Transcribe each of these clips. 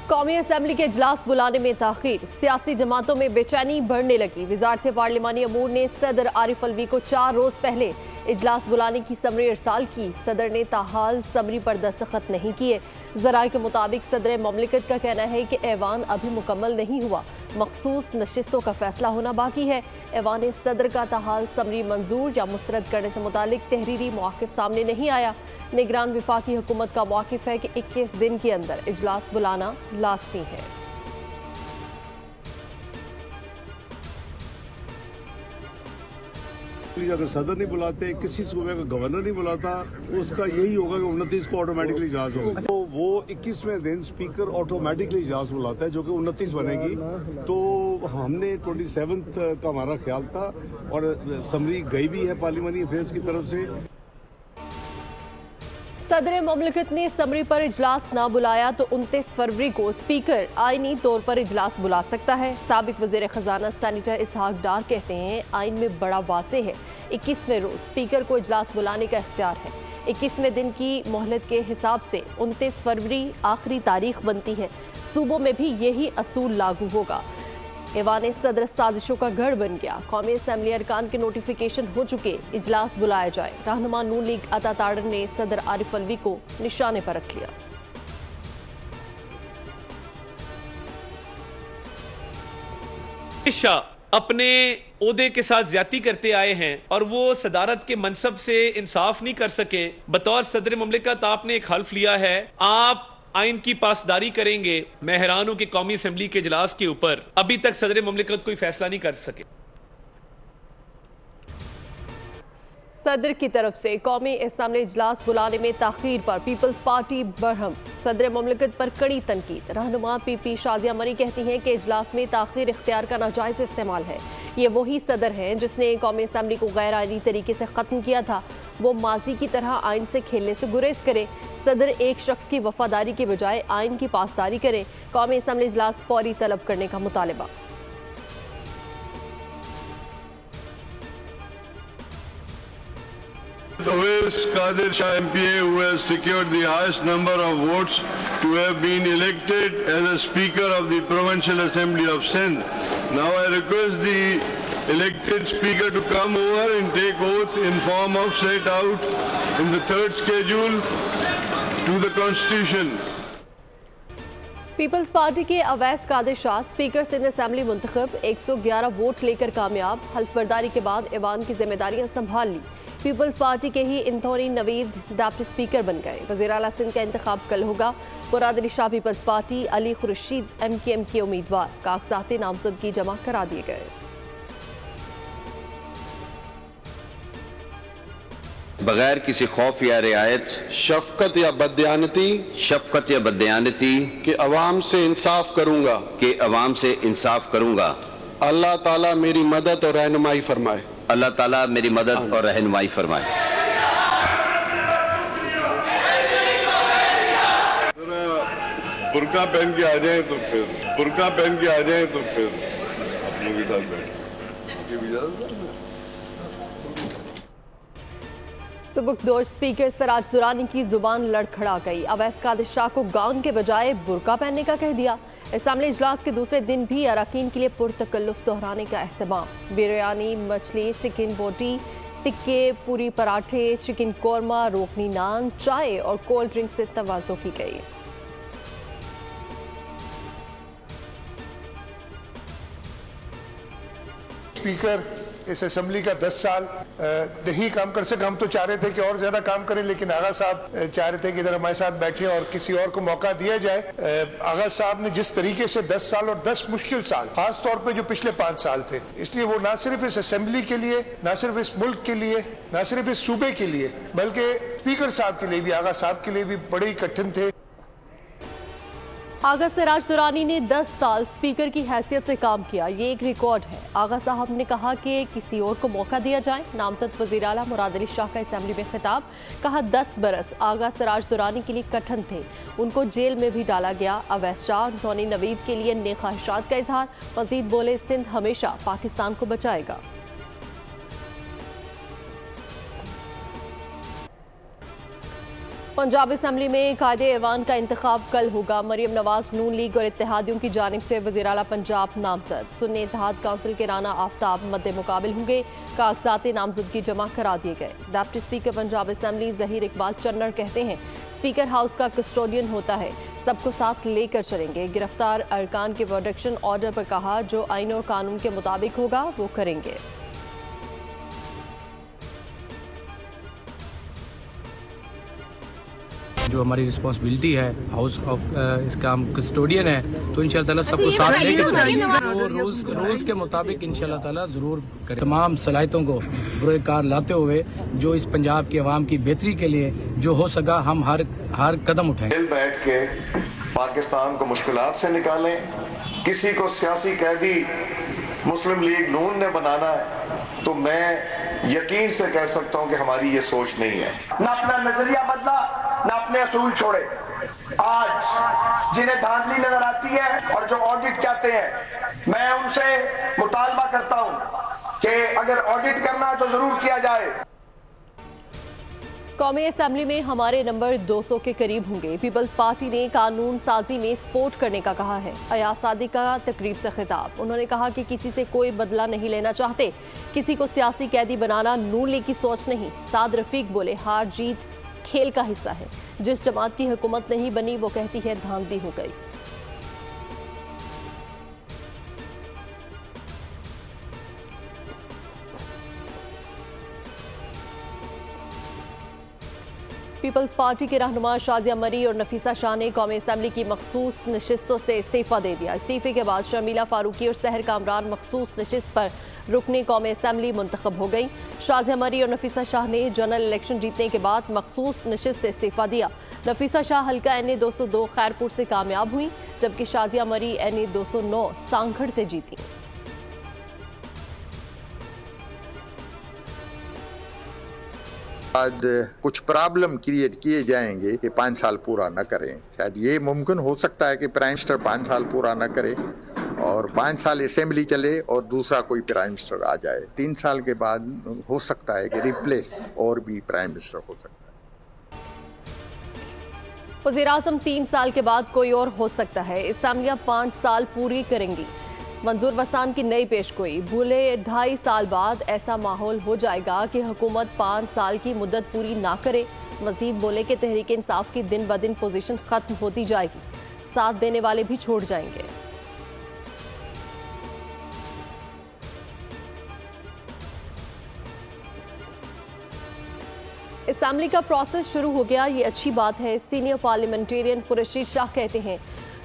कौमी असम्बली के इजलास बुलाने में ताखीर, सियासी जमातों में बेचैनी बढ़ने लगी। वजारत पार्लिमानी अमूर ने सदर आरिफ अलवी को 4 रोज पहले इजलास बुलाने की समरी इरसाल की। सदर ने ताहाल समरी पर दस्तखत नहीं किए। जराये के मुताबिक सदर ममलिकत का कहना है कि ऐवान अभी मुकम्मल नहीं हुआ, मखसूस नशिस्तों का फैसला होना बाकी है। ऐवान सदर का ताहाल समरी मंजूर या मुस्तरद करने से मुतालिक तहरीरी मौक़िफ़ सामने नहीं आया। निगरान विफाकी हुकूमत का मौक़िफ़ है कि 21 दिन के अंदर इजलास बुलाना लाज़मी है। अगर सदर नहीं बुलाते, किसी सूबे का गवर्नर नहीं बुलाता, उसका यही होगा कि 29 को ऑटोमेटिकली इजलास होगा। तो वो 21वें दिन स्पीकर ऑटोमेटिकली इजलास बुलाता है, जो कि 29 बनेगी। तो हमने 27 का हमारा ख्याल था और समरी गई भी है पार्लियामानी अफेयर्स की तरफ से। सदर ममलिकत ने समरी पर इजलास ना बुलाया तो 29 फरवरी को स्पीकर आईनी तौर पर इजलास बुला सकता है। साबिक वज़ीर खजाना सेनेटर इसहाक डार कहते हैं आइन में बड़ा वाज़ेह है, 21वें रोज स्पीकर को इजलास बुलाने का इख्तियार है। 21वें दिन की मोहलत के हिसाब से 29 फरवरी आखिरी तारीख बनती है। सूबों में भी यही असूल लागू होगा। ऐवान सदर साजिशों का गढ़ बन गया। कौमी असम्बली अरकान के नोटिफिकेशन हो चुके, इजलास बुलाया जाए। रहनुमा नून लीग अता ताड़र ने सदर आरिफ अलवी को निशाने पर रख लिया। अपने ओहदे के साथ ज्यादती करते आए हैं और वो सदारत के मनसब से इंसाफ नहीं कर सके। बतौर सदर ममलिकत आपने एक हल्फ लिया है, आप आइन की पासदारी करेंगे। मैं हैरान हूं कि कौमी असम्बली के इजलास के ऊपर अभी तक सदर ममलिकत कोई फैसला नहीं कर सके। सदर की तरफ से कौमी असम्बली इजलास बुलाने में ताखीर पर पीपल्स पार्टी बरहम, सदर ममलिकत पर कड़ी तनकीद। रहनुमा पीपी शाजिया मरी कहती हैं कि इजलास में ताखीर इख्तियार का नाजायज इस्तेमाल है। ये वही सदर हैं जिसने कौमी असम्बली को गैर आइनी तरीके से खत्म किया था। वो माजी की तरह आइन से खेलने से गुरेज करे। सदर एक शख्स की वफादारी के बजाय आइन की पासदारी करे। कौमी असम्बली इजलास फौरी तलब करने का मुतालबा। Awais Qadir Shah MPA, who has secured the highest number of votes to have been elected as a Speaker of the Provincial Assembly of Sindh. Now I request the elected Speaker to come over and take oath in form of set out in the 3rd schedule to the Constitution. People's party के Awais Qadir Shah speaker Sindh assembly मुंतखब 111 vote लेकर कामयाब। हल्फबरदारी के बाद ऐवान की जिम्मेदारियां संभाल ली। People's party के ही इंथोनी नवीद डिप्टी स्पीकर बन गए। वज़ीर आला सिंध का इंतखाब कल होगा। Murad Ali Shah People's party, Ali Khurshid MKM के उम्मीदवार। कागजात नामजदगी जमा करा दिए गए। बगैर किसी खौफ या रियायत, शफकत या बदयानती के अवाम से इंसाफ करूंगा। अल्लाह ताला मेरी मदद और रहनुमाई फरमाए। अल्लाह ताला मेरी मदद और रहनुमाई फरमाए। बुर्का पहन के आ जाए तो फिर आप लोग के साथ बैठ। सुबकदोश स्पीकर सराज दुरानी की जुबान लड़खड़ा गई। अवैस कादिर शाह को गाउन के बजाय बुर्का पहनने का कह दिया। असम्बली इजलास के दूसरे दिन भी अरकान के लिए पुरतकल्लुफ दोहराने का एहतमाम। बिरयानी, मछली, चिकन बोटी, टिक्के, पूरी पराठे, चिकन कौरमा, रोकनी नान, चाय और कोल्ड ड्रिंक से तवाज़ो की गई। स्पीकर इस असेंबली का 10 साल नहीं काम कर सके। हम तो चाह रहे थे कि और ज्यादा काम करें, लेकिन आगा साहब चाह रहे थे कि इधर हमारे साथ बैठे और किसी और को मौका दिया जाए। आगा साहब ने जिस तरीके से 10 साल और 10 मुश्किल साल, खास तौर पे जो पिछले 5 साल थे, इसलिए वो ना सिर्फ इस असेंबली के लिए, ना सिर्फ इस मुल्क के लिए, ना सिर्फ इस सूबे के लिए, बल्कि स्पीकर साहब के लिए भी, आगा साहब के लिए भी बड़े ही कठिन थे। आगा सराज दुरानी ने 10 साल स्पीकर की हैसियत से काम किया, ये एक रिकॉर्ड है। आगा साहब ने कहा कि किसी और को मौका दिया जाए। नामजद वज़ीर आला मुराद अली शाह का असेंबली में खिताब, कहा 10 बरस आगा सराज दुरानी के लिए कठिन थे, उनको जेल में भी डाला गया। अवैस शाह सोनी नवीद के लिए नेक ख्वाहिशात का इजहार। मजीद बोले सिंध हमेशा पाकिस्तान को बचाएगा। पंजाब असम्बली में कायदे ऐवान का इंतखाब कल होगा। मरियम नवाज नून लीग और इत्तेहादियों की जानिब से वज़ीर आला पंजाब नामजद। सुन्नी इत्तेहाद काउंसिल के राना आफ्ताब मद्दे मुकाबिल होंगे। कागजात नामजदगी जमा करा दिए गए। Deputy speaker Punjab assembly Zaheer Iqbal Channar कहते हैं स्पीकर हाउस का कस्टोडियन होता है, सबको साथ लेकर चलेंगे। गिरफ्तार अरकान के प्रोटेक्शन ऑर्डर पर कहा जो आइन और कानून के मुताबिक होगा वो करेंगे। जो हमारी रिस्पॉन्सिबिलिटी है हाउस ऑफ इसका हम कस्टोडियन है, तो इंशाल्लाह ताला सबको साथ लेकर चलेंगे। वो रूल्स के मुताबिक इंशाल्लाह ताला जरूर करें। तमाम सलाहियतों को बुरोकार लाते हुए जो इस पंजाब की आवाम की बेहतरी के लिए जो हो सका हम हर कदम उठाएंगे। मिल बैठ के पाकिस्तान को मुश्किलात से निकालें। किसी को सियासी कैदी मुस्लिम लीग नून ने बनाना है तो मैं यकीन से कह सकता हूँ कि हमारी ये सोच नहीं है। ना अपना नजरिया बदला ना अपने असूल छोड़े। आज जिन्हें धांधली नजर आती है और जो ऑडिट चाहते हैं, मैं उनसे मुतालबा करता हूं कि अगर ऑडिट करना है तो जरूर किया जाए। कौमी असम्बली में हमारे नंबर 200 के करीब होंगे। पीपल्स पार्टी ने कानून साजी में सपोर्ट करने का कहा है। अयाज सादिक का तकरीब से खिताब। उन्होंने कहा कि किसी से कोई बदला नहीं लेना चाहते, किसी को सियासी कैदी बनाना नून लीग की सोच नहीं। साद रफीक बोले हार जीत खेल का हिस्सा है, जिस जमात की हुकूमत नहीं बनी वो कहती है धांधली हो गई। पीपल्स पार्टी के रहनुमा शाजिया मरी और नफीसा शाह ने कौमी असम्बली की मखसूस नशिस्तों से इस्तीफा दे दिया। इस्तीफे के बाद शर्मिला फारूकी और सहर कामरान मखसूस नशिस्त पर रुकने कौमी असम्बली मुंतखब हो गई। शाजिया मरी और नफीसा शाह ने जनरल इलेक्शन जीतने के बाद मखसूस नशिस्त से इस्तीफा दिया। नफीसा शाह हल्का NA 202 खैरपुर से कामयाब हुई, जबकि शाजिया मरी NA 209 सांगड़ से जीती। आज कुछ प्रॉब्लम क्रिएट किए जाएंगे कि 5 साल पूरा न करें। शायद ये मुमकिन हो सकता है कि प्राइम मिनिस्टर 5 साल पूरा न करे और 5 साल असेंबली चले और दूसरा कोई प्राइम मिनिस्टर आ जाए। 3 साल के बाद हो सकता है कि रिप्लेस और भी प्राइम मिनिस्टर हो सकता है। वज़ीर आज़म 3 साल के बाद कोई और हो सकता है। असम्बलियां 5 साल पूरी करेंगी। मंजूर वसान की नई पेशगोई। भूले 2.5 साल बाद ऐसा माहौल हो जाएगा कि हुकूमत 5 साल की मुद्दत पूरी ना करे। मजीद बोले कि तहरीक इंसाफ की दिन ब दिन पोजीशन खत्म होती जाएगी, साथ देने वाले भी छोड़ जाएंगे। असम्बली का प्रोसेस शुरू हो गया, ये अच्छी बात है। सीनियर पार्लियामेंटेरियन कुरैशी शाह कहते हैं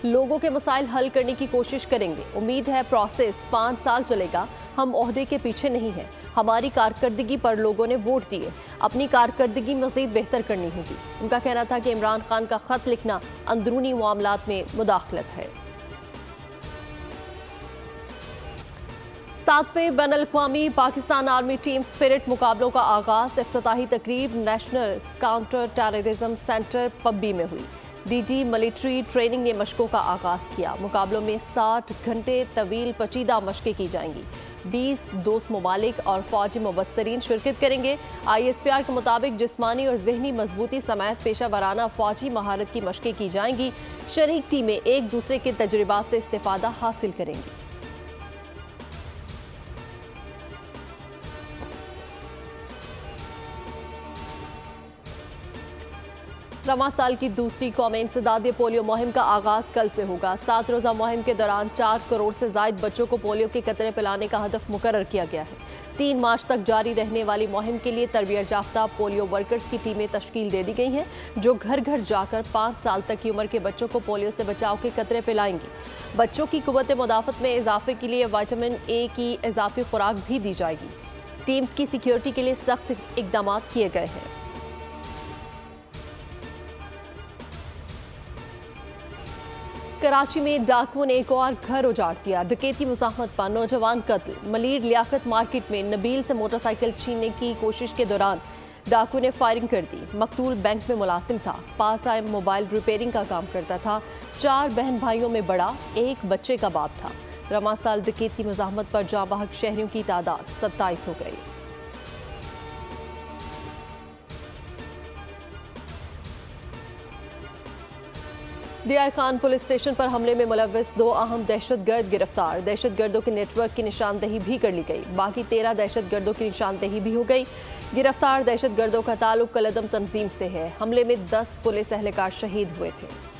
लोगों के मसाइल हल करने की कोशिश करेंगे। उम्मीद है प्रोसेस 5 साल चलेगा। हम ओहदे के पीछे नहीं हैं। हमारी कारकर्दगी पर लोगों ने वोट दिए। अपनी कारकर्दगी मज़ीद बेहतर करनी होगी। उनका कहना था कि इमरान खान का खत लिखना अंदरूनी मामलात में मुदाखलत है। 7वें बैनुल-अक़वामी पाकिस्तान आर्मी टीम स्पिरिट मुकाबलों का आगाज। इफ्तिताही तकरीब नेशनल काउंटर टेररिज्म सेंटर पब्बी में हुई। DG मिलिट्री ट्रेनिंग ने मशकों का आगाज किया। मुकाबलों में 60 घंटे तवील पेचीदा मशकें की जाएंगी। 20 दोस्त ममालिक और फौजी मुबस्सरीन शिरकत करेंगे। ISPR के मुताबिक जिस्मानी और जहनी मजबूती समेत पेशा वराना फौजी महारत की मशकें की जाएंगी। शरीक टीमें एक दूसरे के तजुर्बात से इस्तेफादा हासिल करेंगी। रवां साल की दूसरी कौमी इंसदादी पोलियो मुहिम का आगाज कल से होगा। 7 रोजा मुहिम के दौरान 4 करोड़ से ज्यादा बच्चों को पोलियो के कतरे पिलाने का हदफ मुकर्रर किया गया है। 3 मार्च तक जारी रहने वाली मुहिम के लिए तरबियत याफ्ता पोलियो वर्कर्स की टीमें तश्कील दे दी गई हैं, जो घर घर जाकर 5 साल तक की उम्र के बच्चों को पोलियो से बचाव के कतरे पिलाएंगी। बच्चों की कुव्वत मुदाफत में इजाफे के लिए विटामिन A की इजाफी खुराक भी दी जाएगी। टीम्स की सिक्योरिटी के लिए सख्त इकदाम किए गए हैं। कराची में डाकुओं ने एक और घर उजाड़ दिया। डकैती मुज़ाहमत पर नौजवान कत्ल। मलीर लियाकत मार्केट में नबील से मोटरसाइकिल छीनने की कोशिश के दौरान डाकू ने फायरिंग कर दी। मकतूल बैंक में मुलाजिम था, पार्ट टाइम मोबाइल रिपेयरिंग का काम करता था। 4 बहन भाइयों में बड़ा, 1 बच्चे का बाप था। रवां साल डकैती मुज़ाहमत पर जाँ बहक शहरियों की तादाद 27 हो गई। DI खान पुलिस स्टेशन पर हमले में मुलव्विस 2 अहम दहशतगर्द गिरफ्तार। दहशतगर्दों के नेटवर्क की निशानदेही भी कर ली गई। बाकी 13 दहशतगर्दों की निशानदेही भी हो गई। गिरफ्तार दहशतगर्दों का ताल्लुक कलदम तंजीम से है। हमले में 10 पुलिस एहलकार शहीद हुए थे।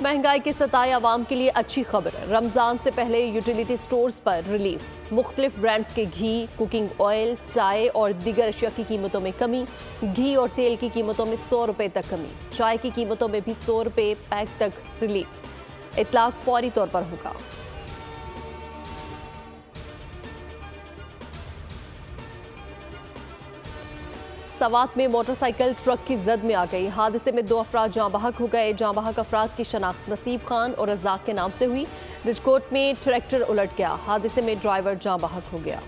महंगाई के सताए आवाम के लिए अच्छी खबर। रमजान से पहले यूटिलिटी स्टोर्स पर रिलीफ। मुख्तलिफ ब्रांड्स के घी, कुकिंग ऑयल, चाय और दीगर अशिया की कीमतों में कमी। घी और तेल की कीमतों में 100 रुपए तक कमी। चाय की कीमतों में भी 100 रुपए पैक तक रिलीफ। इतलाक फौरी तौर पर होगा। सवात में मोटरसाइकिल ट्रक की जद में आ गई। हादसे में 2 अफराद जाँ बहक हो गए। जाँ बहक अफराद की शनाख्त नसीब खान और रज़ाक के नाम से हुई। रिजकोट में ट्रैक्टर उलट गया। हादसे में ड्राइवर जाँ बहक हो गया।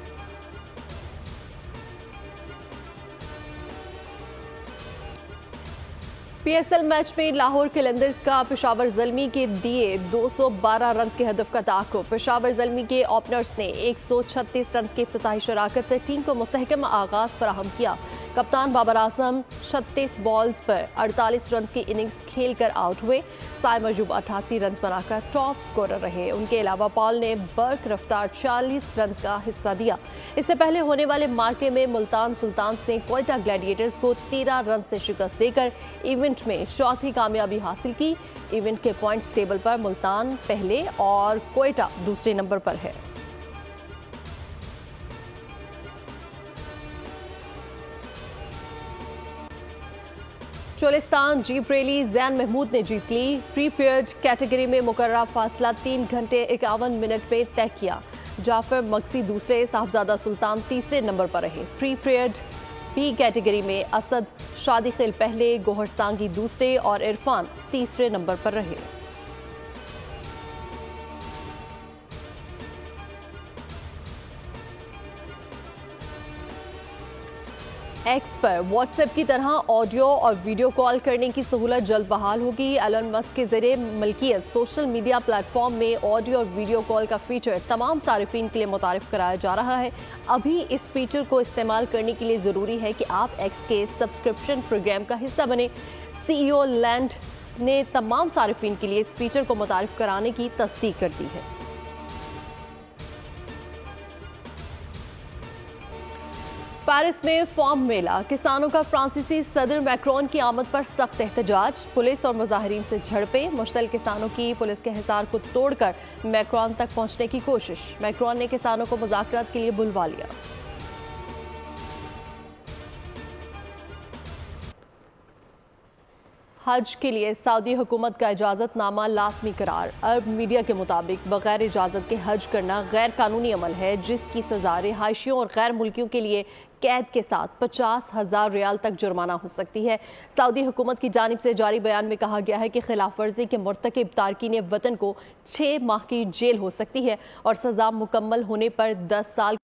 PSL मैच में लाहौर कलंदर्स का पेशावर ज़ल्मी के दिए 212 रन के हदफ का ताक़ुब। पेशावर ज़ल्मी के ओपनर्स ने 136 रन की इफ्तिताही शराकत से टीम को मुस्तहकम आगाज फराहम किया। कप्तान बाबर आजम 36 बॉल्स पर 48 रन की इनिंग्स खेलकर आउट हुए। साइम अयूब 88 रन बनाकर टॉप स्कोरर रहे। उनके अलावा पॉल ने बर्क रफ्तार 40 रन का हिस्सा दिया। इससे पहले होने वाले मार्के में मुल्तान सुल्तान्स ने क्वेटा ग्लैडिएटर्स को 13 रन से शिकस्त देकर इवेंट में चौथी कामयाबी हासिल की। इवेंट के पॉइंट्स टेबल पर मुल्तान पहले और क्वेटा दूसरे नंबर पर है। चोलिस्तान जीप रैली जैन महमूद ने जीत ली। प्री पीरियड कैटेगरी में मुकर्रर फासला 3 घंटे 51 मिनट में तय किया। जाफर मक्सी दूसरे, साहबजादा सुल्तान तीसरे नंबर पर रहे। प्री पीरियड बी कैटेगरी में असद शादिखिल पहले, गोहर सांगी दूसरे और इरफान तीसरे नंबर पर रहे। एक्स पर व्हाट्सएप की तरह ऑडियो और वीडियो कॉल करने की सहूलत जल्द बहाल होगी। एलन मस्क के जरिए मलकियत सोशल मीडिया प्लेटफॉर्म में ऑडियो और वीडियो कॉल का फीचर तमाम सारिफीन के लिए मुतारिफ कराया जा रहा है। अभी इस फीचर को इस्तेमाल करने के लिए ज़रूरी है कि आप एक्स के सब्सक्रिप्शन प्रोग्राम का हिस्सा बने। CEO लैंड ने तमाम सारिफीन के लिए इस फीचर को मुतारिफ कराने की तस्दीक कर दी है। पेरिस में फार्म मेला। किसानों का फ्रांसीसी सदर मैक्रोन की आमद पर सख्त एहतजाज। पुलिस और मुजाहिरीन से झड़पें। मुश्तल किसानों की पुलिस के हिसार को तोड़कर मैक्रोन तक पहुंचने की कोशिश। मैक्रोन ने किसानों को मुज़ाकरात के लिए बुलवा लिया। हज के लिए सऊदी हुकूमत का इजाज़तनामा लाजमी करार। अरब मीडिया के मुताबिक बगैर इजाज़त के हज करना गैर कानूनी अमल है, जिसकी सज़ा रिहायशियों और गैर मुल्कियों के लिए कैद के साथ 50,000 रियाल तक जुर्माना हो सकती है। सऊदी हुकूमत की जानिब से जारी बयान में कहा गया है कि खिलाफ वर्जी के मुर्तकिब तारकीन वतन को 6 माह की जेल हो सकती है और सज़ा मुकम्मल होने पर 10 साल।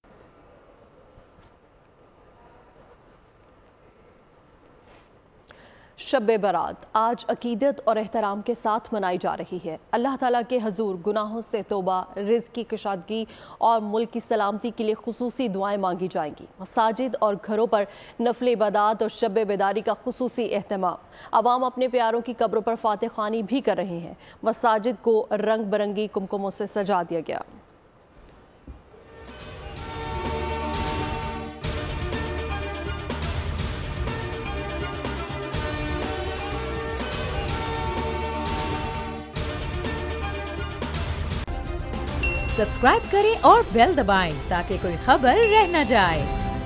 शब बरात आज अकीदत और एहतराम के साथ मनाई जा रही है। अल्लाह ताला के हजूर गुनाहों से तौबा, रिज़्क़ की कुशादगी और मुल्क की सलामती के लिए खुसूसी दुआएं मांगी जाएंगी। मसाजिद और घरों पर नफल इबादत और शब बेदारी का खुसूसी एहतमाम। अवाम अपने प्यारों की कब्रों पर फातिह ख़ानी भी कर रहे हैं। मसाजिद को रंग बिरंगी कुमकुमों से सजा दिया गया। सब्सक्राइब करें और बेल दबाएं ताकि कोई खबर रह न जाए।